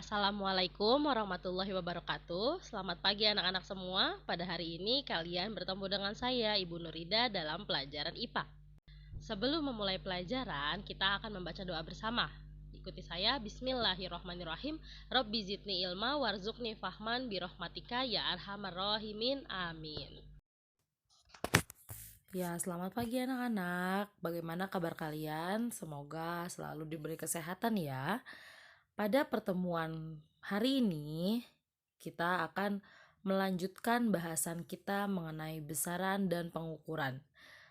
Assalamualaikum warahmatullahi wabarakatuh. Selamat pagi anak-anak semua. Pada hari ini kalian bertemu dengan saya, Ibu Nurida, dalam pelajaran IPA. Sebelum memulai pelajaran, kita akan membaca doa bersama. Ikuti saya. Bismillahirrahmanirrahim. Rabbi zidni ilma warzuqni fahman birahmatika ya arhamar rahimin. Amin. Ya, selamat pagi anak-anak. Bagaimana kabar kalian? Semoga selalu diberi kesehatan ya. Pada pertemuan hari ini, kita akan melanjutkan bahasan kita mengenai besaran dan pengukuran.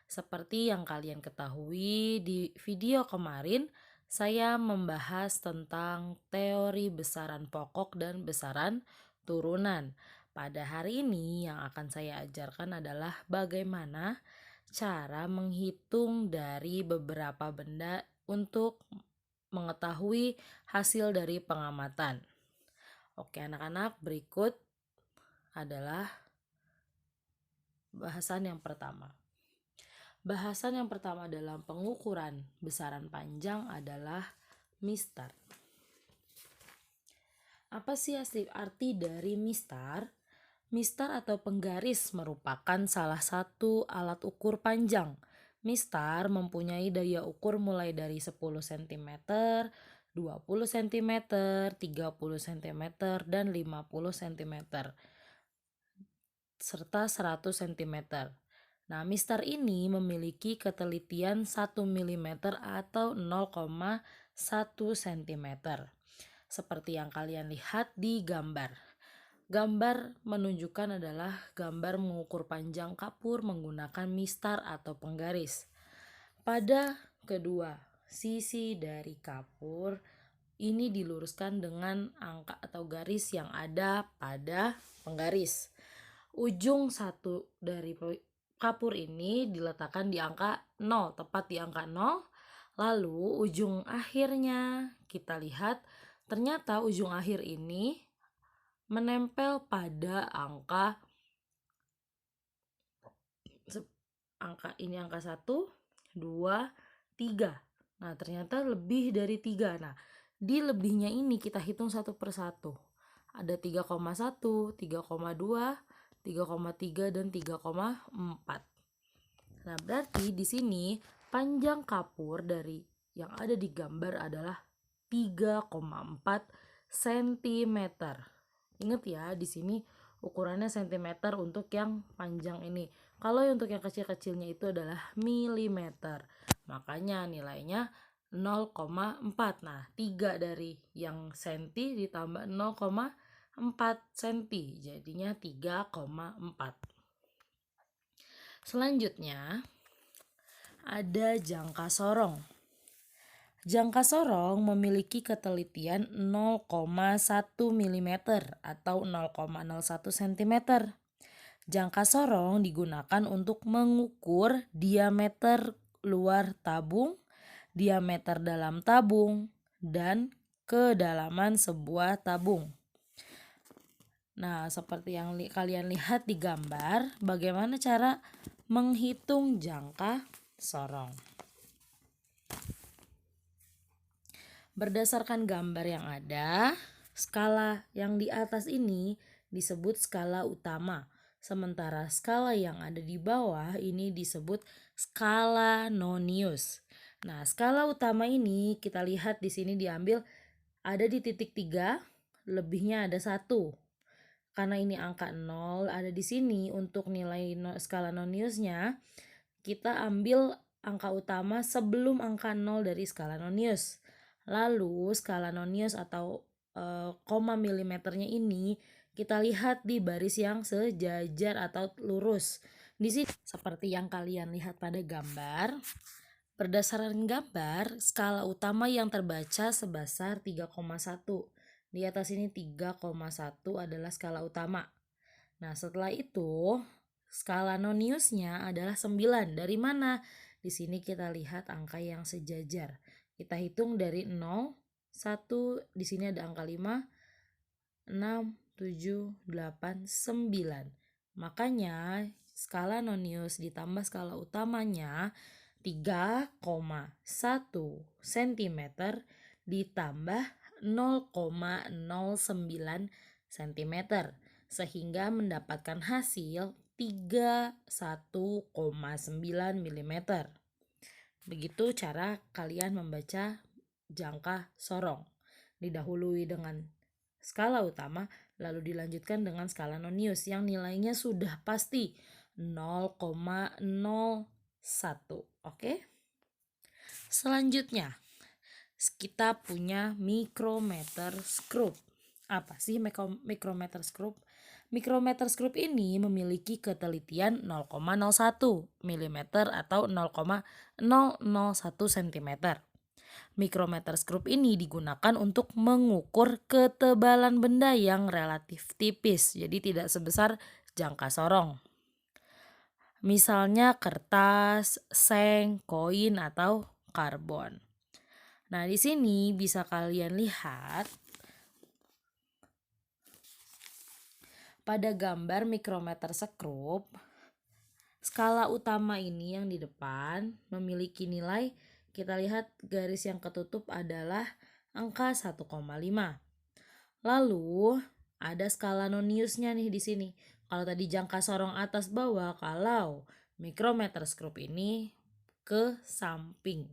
Seperti yang kalian ketahui di video kemarin, saya membahas tentang teori besaran pokok dan besaran turunan. Pada hari ini yang akan saya ajarkan adalah bagaimana cara menghitung dari beberapa benda untuk mengetahui hasil dari pengamatan. Oke, anak-anak, berikut adalah bahasan yang pertama. Bahasan yang pertama dalam pengukuran besaran panjang adalah mistar. Apa sih arti dari mistar? Mistar atau penggaris merupakan salah satu alat ukur panjang. Mistar mempunyai daya ukur mulai dari 10 cm, 20 cm, 30 cm, dan 50 cm, serta 100 cm. Nah, mistar ini memiliki ketelitian 1 mm atau 0,1 cm. Seperti yang kalian lihat di gambar. Gambar menunjukkan adalah gambar mengukur panjang kapur menggunakan mistar atau penggaris. Pada kedua sisi dari kapur ini diluruskan dengan angka atau garis yang ada pada penggaris. Ujung satu dari kapur ini diletakkan di angka 0, tepat di angka 0. Lalu ujung akhirnya kita lihat ternyata ujung akhir ini menempel pada angka ini angka 1, 2, 3. Nah, ternyata lebih dari 3. Nah, di lebihnya ini kita hitung satu persatu. Ada 3,1, 3,2, 3,3 dan 3,4. Nah, berarti di sini panjang kapur dari yang ada di gambar adalah 3,4 cm. Ingat ya, di sini ukurannya cm untuk yang panjang ini. Kalau untuk yang kecil-kecilnya itu adalah milimeter. Makanya nilainya 0,4. Nah, 3 dari yang senti ditambah 0,4 senti. Jadinya 3,4. Selanjutnya ada jangka sorong. Jangka sorong memiliki ketelitian 0,1 mm atau 0,01 cm. Jangka sorong digunakan untuk mengukur diameter luar tabung, diameter dalam tabung, dan kedalaman sebuah tabung. Nah, seperti yang kalian lihat di gambar, bagaimana cara menghitung jangka sorong. Berdasarkan gambar yang ada, skala yang di atas ini disebut skala utama, sementara skala yang ada di bawah ini disebut skala nonius. Nah, skala utama ini kita lihat di sini diambil ada di titik 3, lebihnya ada 1. Karena ini angka 0 ada di sini, untuk nilai skala noniusnya kita ambil angka utama sebelum angka 0 dari skala nonius. Lalu skala nonius atau koma milimeternya ini kita lihat di baris yang sejajar atau lurus. Di sini seperti yang kalian lihat pada gambar. Berdasarkan gambar, skala utama yang terbaca sebesar 3,1. Di atas ini 3,1 adalah skala utama. Nah, setelah itu skala noniusnya adalah 9. Dari mana? Di sini kita lihat angka yang sejajar. Kita hitung dari 0, 1, di sini ada angka 5, 6, 7, 8, 9. Makanya skala nonius ditambah skala utamanya 3,1 cm ditambah 0,09 cm sehingga mendapatkan hasil 31,9 mm. Begitu cara kalian membaca jangka sorong. Didahului dengan skala utama, lalu dilanjutkan dengan skala nonius yang nilainya sudah pasti 0,01. Oke? Selanjutnya, kita punya micrometer screw. Apa sih micrometer screw? Micrometer screw ini memiliki ketelitian 0,01 mm atau 0,001 cm. Micrometer screw ini digunakan untuk mengukur ketebalan benda yang relatif tipis, jadi tidak sebesar jangka sorong. Misalnya kertas, seng, koin, atau karbon. Nah, di sini bisa kalian lihat pada gambar micrometer screw, skala utama ini yang di depan memiliki nilai, kita lihat garis yang ketutup adalah angka 1,5. Lalu ada skala noniusnya nih di sini. Kalau tadi jangka sorong atas bawah, kalau micrometer screw ini ke samping.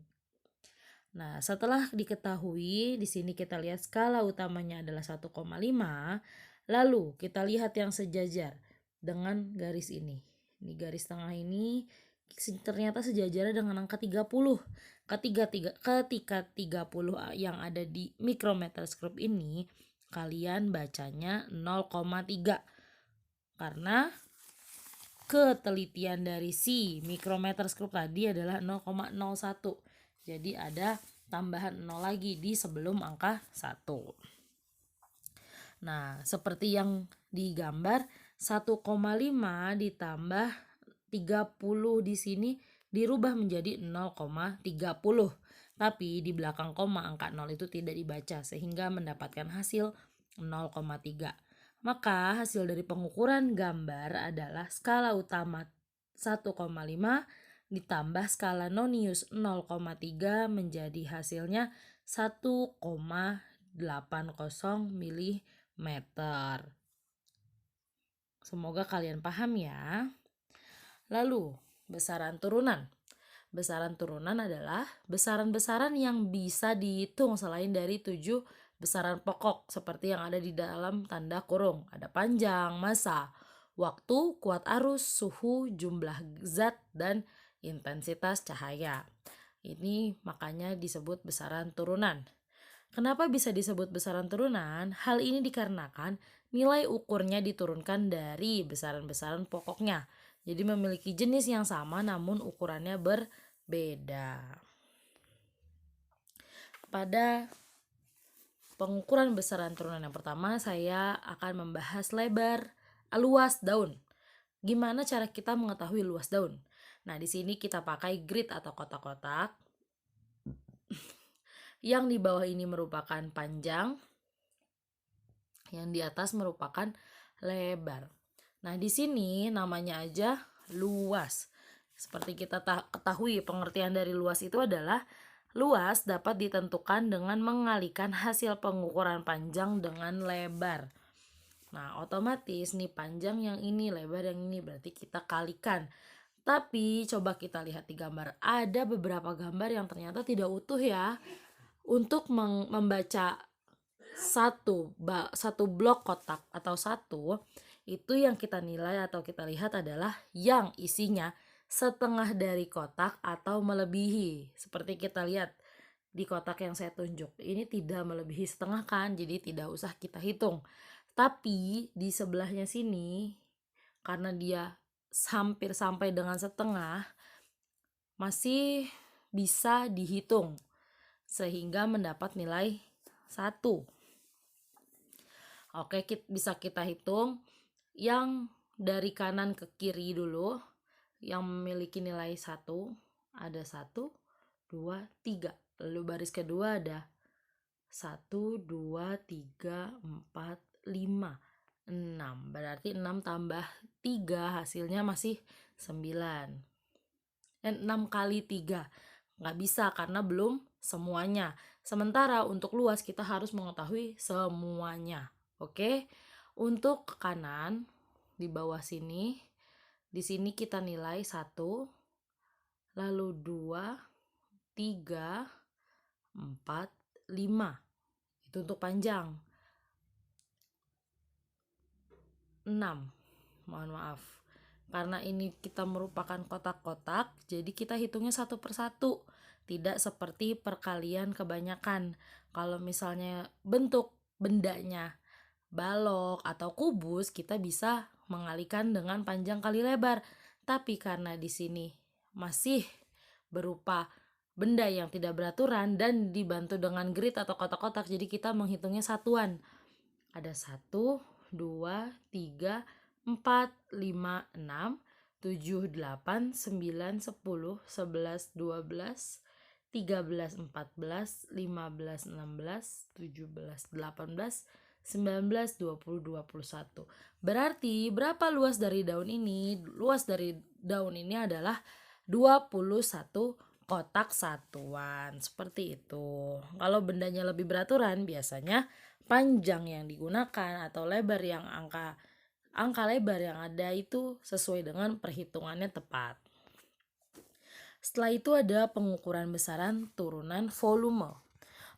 Nah, setelah diketahui di sini kita lihat skala utamanya adalah 1,5, lalu kita lihat yang sejajar dengan garis ini. Di garis tengah ini ternyata sejajarnya dengan angka 30. Ketika 30 yang ada di micrometer screw ini, kalian bacanya 0,3. Karena ketelitian dari si micrometer screw tadi adalah 0,01. Jadi ada tambahan 0 lagi di sebelum angka 1. Nah, seperti yang digambar, 1,5 ditambah 30 di sini dirubah menjadi 0,30. Tapi di belakang koma angka 0 itu tidak dibaca sehingga mendapatkan hasil 0,3. Maka hasil dari pengukuran gambar adalah skala utama 1,5 ditambah skala nonius 0,3 menjadi hasilnya 1,80 mm. Semoga kalian paham ya. Lalu, besaran turunan. Besaran turunan adalah besaran-besaran yang bisa dihitung selain dari 7 besaran pokok seperti yang ada di dalam tanda kurung. Ada panjang, massa, waktu, kuat arus, suhu, jumlah zat, dan intensitas cahaya. Ini makanya disebut besaran turunan. Kenapa bisa disebut besaran turunan? Hal ini dikarenakan nilai ukurnya diturunkan dari besaran-besaran pokoknya. Jadi memiliki jenis yang sama namun ukurannya berbeda. Pada pengukuran besaran turunan yang pertama, saya akan membahas luas daun. Gimana cara kita mengetahui luas daun? Nah, di sini kita pakai grid atau kotak-kotak. Yang di bawah ini merupakan panjang, yang di atas merupakan lebar. Nah, di sini namanya aja luas. Seperti kita ketahui, pengertian dari luas itu adalah luas dapat ditentukan dengan mengalihkan hasil pengukuran panjang dengan lebar. Nah, otomatis nih panjang yang ini, lebar yang ini, berarti kita kalikan. Tapi coba kita lihat di gambar. Ada beberapa gambar yang ternyata tidak utuh ya. Untuk membaca satu blok kotak atau satu, itu yang kita nilai atau kita lihat adalah yang isinya setengah dari kotak atau melebihi. Seperti kita lihat di kotak yang saya tunjuk, ini tidak melebihi setengah kan, jadi tidak usah kita hitung. Tapi di sebelahnya sini, karena dia hampir sampai dengan setengah, masih bisa dihitung sehingga mendapat nilai 1. Oke, bisa kita hitung yang dari kanan ke kiri dulu. Yang memiliki nilai 1 ada 1, 2, 3. Lalu baris kedua ada 1, 2, 3, 4, 5, 6. Berarti 6 tambah 3 hasilnya masih 9. Dan 6 kali 3 nggak bisa karena belum semuanya. Sementara untuk luas kita harus mengetahui semuanya. Oke. Untuk ke kanan di bawah sini, di sini kita nilai 1, lalu 2, 3, 4, 5. Itu untuk panjang. 6. Mohon maaf. Karena ini kita merupakan kotak-kotak, jadi kita hitungnya satu persatu. Tidak seperti perkalian kebanyakan. Kalau misalnya bentuk bendanya balok atau kubus, kita bisa mengalikan dengan panjang kali lebar. Tapi karena di sini masih berupa benda yang tidak beraturan dan dibantu dengan grid atau kotak-kotak, jadi kita menghitungnya satuan. Ada 1, 2, 3, 4, 5, 6, 7, 8, 9, 10, 11, 12, 13, 14, 15, 16, 17, 18, 19, 20, 21. Berarti berapa luas dari daun ini? Luas dari daun ini adalah 21 kotak satuan. Seperti itu. Kalau bendanya lebih beraturan, biasanya panjang yang digunakan atau lebar yang angka lebar yang ada itu sesuai dengan perhitungannya tepat. Setelah itu ada pengukuran besaran turunan volume.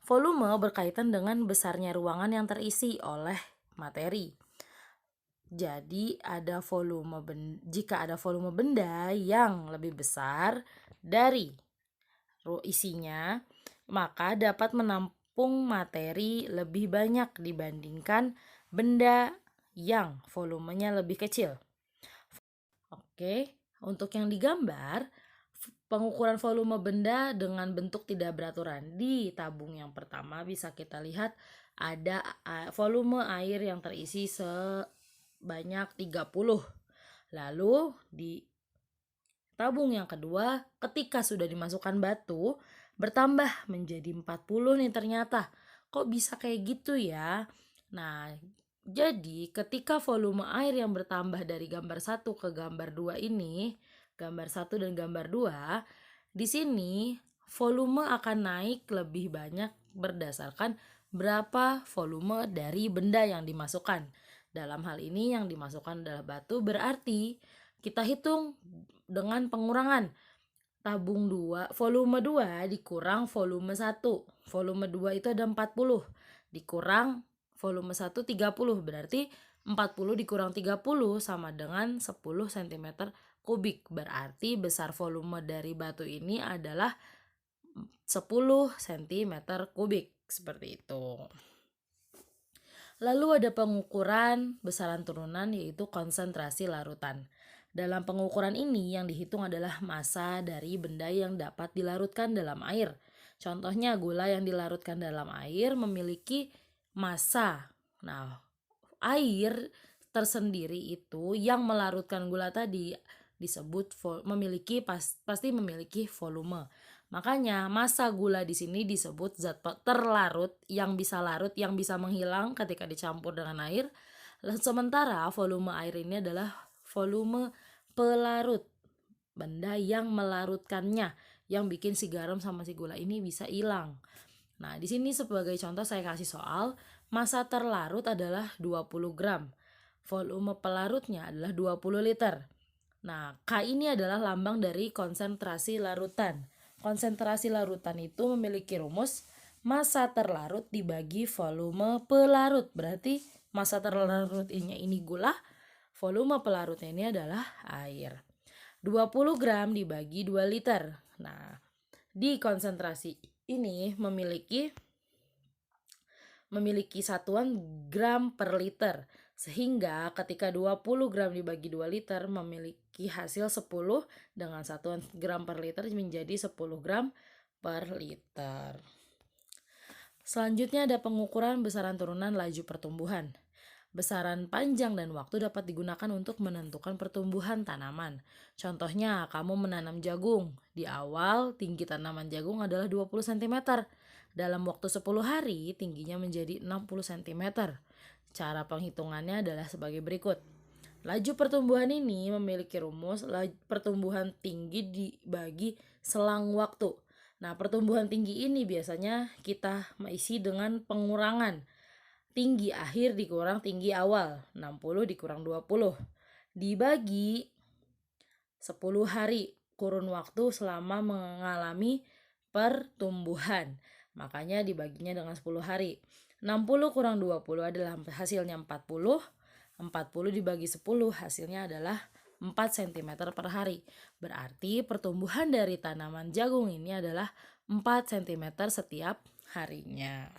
Volume berkaitan dengan besarnya ruangan yang terisi oleh materi. Jadi jika ada volume benda yang lebih besar dari isinya, maka dapat menampung materi lebih banyak dibandingkan benda yang volumenya lebih kecil. Oke, untuk yang digambar, pengukuran volume benda dengan bentuk tidak beraturan. Di tabung yang pertama bisa kita lihat ada volume air yang terisi sebanyak 30. Lalu di tabung yang kedua, ketika sudah dimasukkan batu, bertambah menjadi 40 nih ternyata. Kok bisa kayak gitu ya? Nah, jadi ketika volume air yang bertambah dari gambar 1 ke gambar 2 ini, gambar 1 dan gambar 2, di sini volume akan naik lebih banyak berdasarkan berapa volume dari benda yang dimasukkan. Dalam hal ini yang dimasukkan adalah batu, berarti kita hitung dengan pengurangan. Tabung 2, volume 2 dikurang volume 1. Volume 2 itu ada 40. Dikurang volume 1 30. Berarti 40 dikurang 30 sama dengan 10 cm kubik. Berarti besar volume dari batu ini adalah 10 cm kubik. Seperti itu. Lalu ada pengukuran besaran turunan, yaitu konsentrasi larutan. Dalam pengukuran ini yang dihitung adalah massa dari benda yang dapat dilarutkan dalam air. Contohnya gula yang dilarutkan dalam air memiliki massa. Nah, air tersendiri itu yang melarutkan gula tadi disebut pasti memiliki volume. Makanya massa gula di sini disebut zat terlarut yang bisa menghilang ketika dicampur dengan air. Sementara volume air ini adalah volume pelarut, benda yang melarutkannya, yang bikin si garam sama si gula ini bisa hilang. Nah, di sini sebagai contoh saya kasih soal, massa terlarut adalah 20 gram. Volume pelarutnya adalah 20 liter. Nah, K ini adalah lambang dari konsentrasi larutan. Konsentrasi larutan itu memiliki rumus massa terlarut dibagi volume pelarut. Berarti massa terlarut ini gula, volume pelarutnya ini adalah air. 20 gram dibagi 2 liter. Nah, di konsentrasi ini memiliki satuan gram per liter. Sehingga ketika 20 gram dibagi 2 liter memiliki hasil 10 dengan satuan gram per liter menjadi 10 gram per liter. Selanjutnya ada pengukuran besaran turunan laju pertumbuhan. Besaran panjang dan waktu dapat digunakan untuk menentukan pertumbuhan tanaman. Contohnya, kamu menanam jagung. Di awal, tinggi tanaman jagung adalah 20 cm. Dalam waktu 10 hari, tingginya menjadi 60 cm. Cara penghitungannya adalah sebagai berikut. Laju pertumbuhan ini memiliki rumus pertumbuhan tinggi dibagi selang waktu. Nah, pertumbuhan tinggi ini biasanya kita isi dengan pengurangan. Tinggi akhir dikurang tinggi awal, 60 dikurang 20. Dibagi 10 hari, kurun waktu selama mengalami pertumbuhan. Makanya dibaginya dengan 10 hari. 60 kurang 20 adalah hasilnya 40. 40 dibagi 10 hasilnya adalah 4 cm per hari. Berarti pertumbuhan dari tanaman jagung ini adalah 4 cm setiap harinya.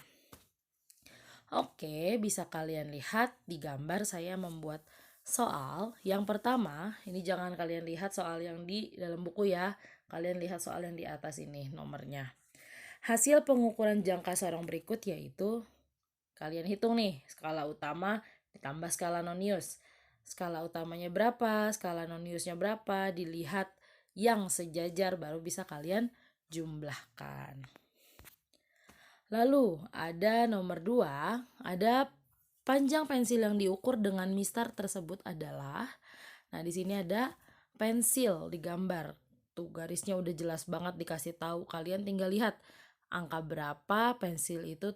Oke, bisa kalian lihat di gambar saya membuat soal. Yang pertama, ini jangan kalian lihat soal yang di dalam buku ya. Kalian lihat soal yang di atas ini nomornya. Hasil pengukuran jangka sorong berikut yaitu kalian hitung nih, skala utama ditambah skala nonius. Skala utamanya berapa, skala noniusnya berapa, dilihat yang sejajar baru bisa kalian jumlahkan. Lalu ada nomor 2, ada panjang pensil yang diukur dengan mistar tersebut adalah, nah di sini ada pensil digambar. Tuh garisnya udah jelas banget dikasih tahu, kalian tinggal lihat angka berapa pensil itu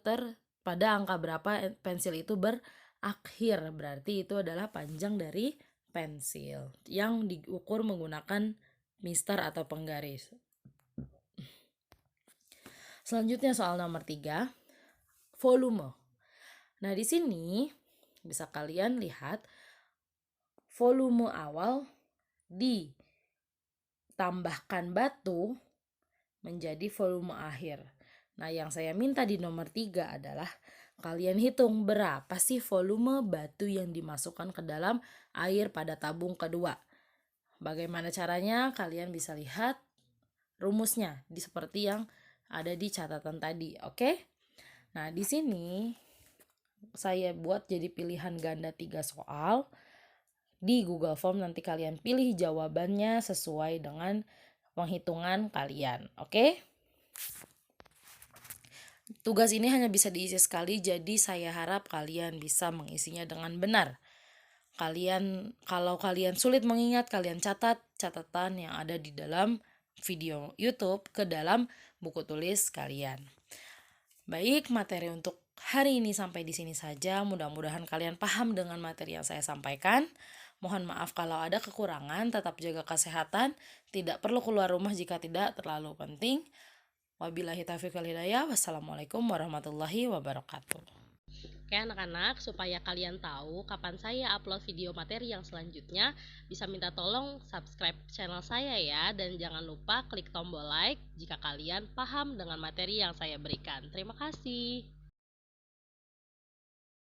pada angka berapa pensil itu berakhir. Berarti itu adalah panjang dari pensil yang diukur menggunakan mistar atau penggaris. Selanjutnya soal nomor 3, volume. Nah, di sini bisa kalian lihat volume awal ditambahkan batu menjadi volume akhir. Nah, yang saya minta di nomor 3 adalah kalian hitung berapa sih volume batu yang dimasukkan ke dalam air pada tabung kedua. Bagaimana caranya? Kalian bisa lihat rumusnya seperti yang ada di catatan tadi, oke? Nah, di sini saya buat jadi pilihan ganda 3 soal. Di Google Form nanti kalian pilih jawabannya sesuai dengan penghitungan kalian, oke? Tugas ini hanya bisa diisi sekali, jadi saya harap kalian bisa mengisinya dengan benar. Kalau kalian sulit mengingat, kalian catat catatan yang ada di dalam video YouTube ke dalam buku tulis kalian. Baik, materi untuk hari ini sampai di sini saja. Mudah-mudahan kalian paham dengan materi yang saya sampaikan. Mohon maaf kalau ada kekurangan, tetap jaga kesehatan. Tidak perlu keluar rumah jika tidak terlalu penting. Wabillahi taufiq wal hidayah. Wassalamualaikum warahmatullahi wabarakatuh. Oke anak-anak, supaya kalian tahu kapan saya upload video materi yang selanjutnya, bisa minta tolong subscribe channel saya ya. Dan jangan lupa klik tombol like jika kalian paham dengan materi yang saya berikan. Terima kasih.